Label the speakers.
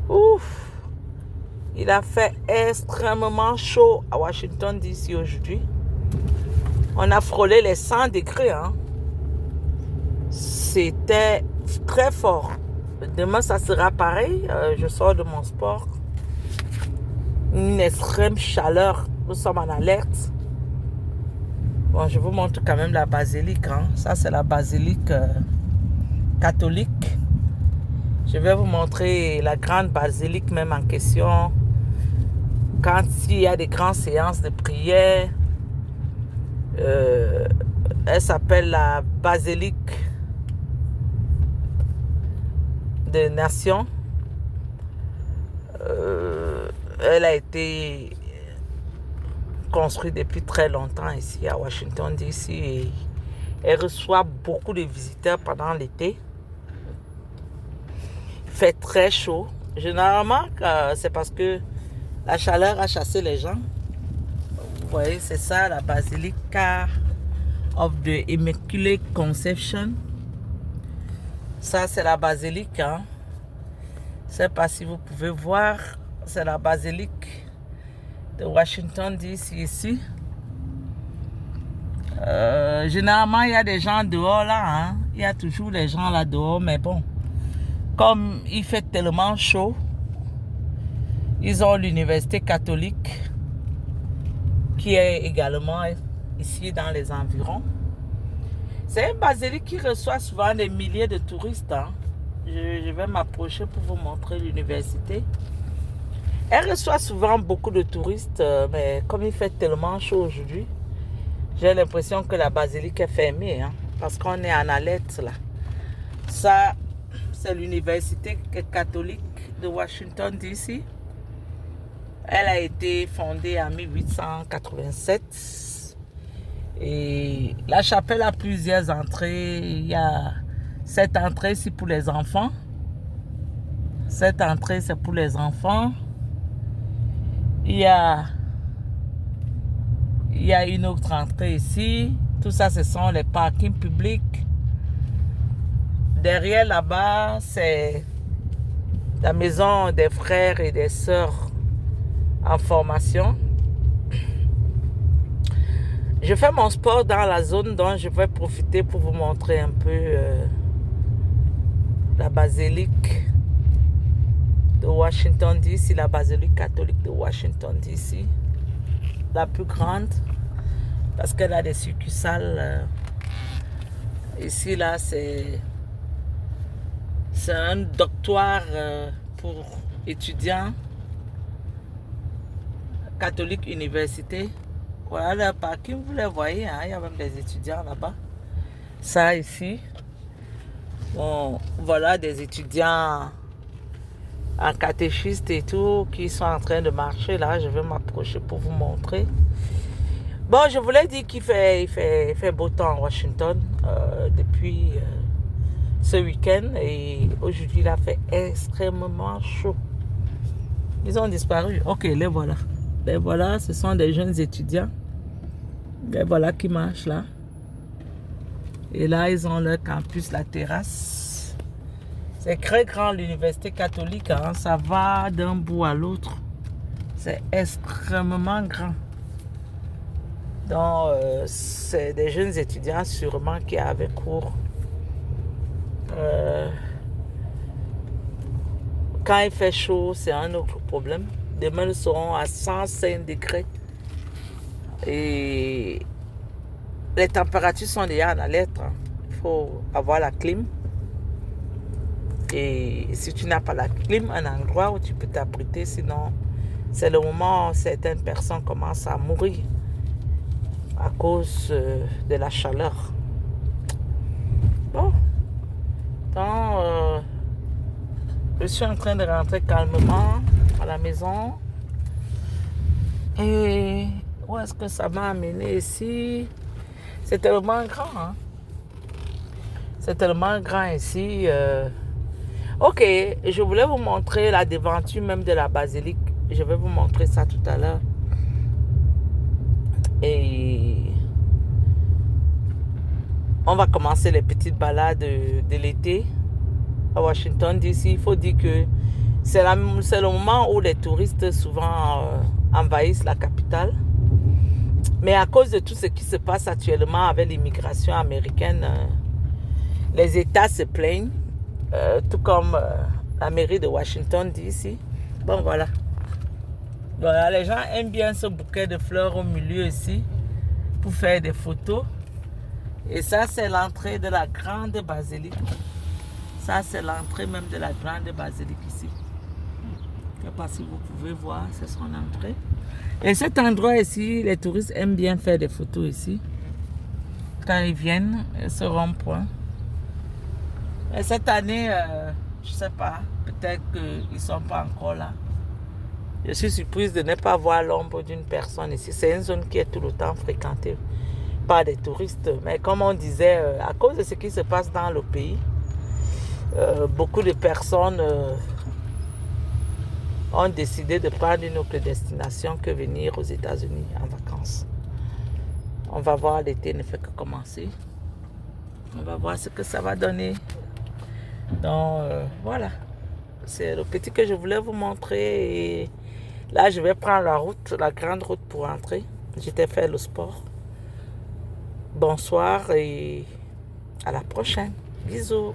Speaker 1: Ouf, il a fait extrêmement chaud à Washington DC aujourd'hui. On a frôlé les 100 degrés. Hein. C'était très fort. Demain, ça sera pareil. Je sors de mon sport. Une extrême chaleur. Nous sommes en alerte. Bon, je vous montre quand même la basilique. Hein. Ça, c'est la basilique catholique. Je vais vous montrer la grande basilique même en question. Quand il y a des grandes séances de prière, elle s'appelle la basilique des Nations. Elle a été construite depuis très longtemps ici à Washington DC et elle reçoit beaucoup de visiteurs pendant l'été. Il fait très chaud. Généralement, c'est parce que la chaleur a chassé les gens. Vous voyez, c'est ça la Basilica of the Immaculate Conception. Ça, c'est la basilique. Hein. Je ne sais pas si vous pouvez voir. C'est la basilique de Washington DC ici. Généralement, il y a des gens dehors là. Hein. Il y a toujours des gens là dehors. Mais bon, comme il fait tellement chaud, ils ont l'université catholique qui est également ici dans les environs. C'est une basilique qui reçoit souvent des milliers de touristes. Hein. Je vais m'approcher pour vous montrer l'université. Elle reçoit souvent beaucoup de touristes, mais comme il fait tellement chaud aujourd'hui, j'ai l'impression que la basilique est fermée, hein, parce qu'on est en alerte là. Ça, c'est l'université catholique de Washington DC. Elle a été fondée en 1887. Et la chapelle a plusieurs entrées. Il y a cette entrée ici pour les enfants. Cette entrée, c'est pour les enfants. Il y a une autre entrée ici. Tout ça, ce sont les parkings publics. Derrière là-bas, c'est la maison des frères et des sœurs en formation. Je fais mon sport dans la zone dont je vais profiter pour vous montrer un peu la basilique de Washington DC, la basilique catholique de Washington DC, la plus grande, parce qu'elle a des succursales. Ici, là, c'est un doctorat pour étudiants, catholique université. Voilà le parking, vous les voyez, hein, il y a même des étudiants là-bas. Ça ici, bon, voilà des étudiants en catéchiste et tout qui sont en train de marcher là. Je vais m'approcher pour vous montrer. Bon, je vous l'ai dit qu'il fait beau temps à Washington depuis ce week-end et aujourd'hui il a fait extrêmement chaud. Ils ont disparu. Ok, les voilà. Les voilà, ce sont des jeunes étudiants. Les voilà qui marchent là. Et là, ils ont leur campus, la terrasse. C'est très grand l'université catholique. Hein. Ça va d'un bout à l'autre. C'est extrêmement grand. Donc, c'est des jeunes étudiants sûrement qui avaient cours. Quand il fait chaud, c'est un autre problème. Demain, nous serons à 105 degrés. Et les températures sont déjà en alerte. Hein. Il faut avoir la clim. Et si tu n'as pas la clim, un endroit où tu peux t'abriter, sinon c'est le moment où certaines personnes commencent à mourir à cause de la chaleur. Bon. Donc, je suis en train de rentrer calmement à la maison. Et où est-ce que ça m'a amené ici? C'est tellement grand. Hein? C'est tellement grand ici. Ok, je voulais vous montrer la devanture même de la basilique. Je vais vous montrer ça tout à l'heure. Et on va commencer les petites balades de l'été à Washington DC. Il faut dire que C'est le moment où les touristes souvent envahissent la capitale. Mais à cause de tout ce qui se passe actuellement avec l'immigration américaine, les États se plaignent, tout comme la mairie de Washington DC. Bon, voilà. Voilà, les gens aiment bien ce bouquet de fleurs au milieu ici pour faire des photos. Et ça, c'est l'entrée de la grande basilique. Ça, c'est l'entrée même de la grande basilique ici. Je ne sais pas si vous pouvez voir, c'est son entrée. Et cet endroit ici, les touristes aiment bien faire des photos ici. Quand ils viennent, ce rond-point. Et cette année, je ne sais pas, peut-être qu'ils ne sont pas encore là. Je suis surprise de ne pas voir l'ombre d'une personne ici. C'est une zone qui est tout le temps fréquentée par des touristes. Mais comme on disait, à cause de ce qui se passe dans le pays, beaucoup de personnes ont décidé de prendre une autre destination que venir aux États-Unis en vacances. On va voir, l'été ne fait que commencer. On va voir ce que ça va donner. Donc, voilà. C'est le petit que je voulais vous montrer. Et là, je vais prendre la route, la grande route pour rentrer. J'étais faire le sport. Bonsoir et à la prochaine. Bisous.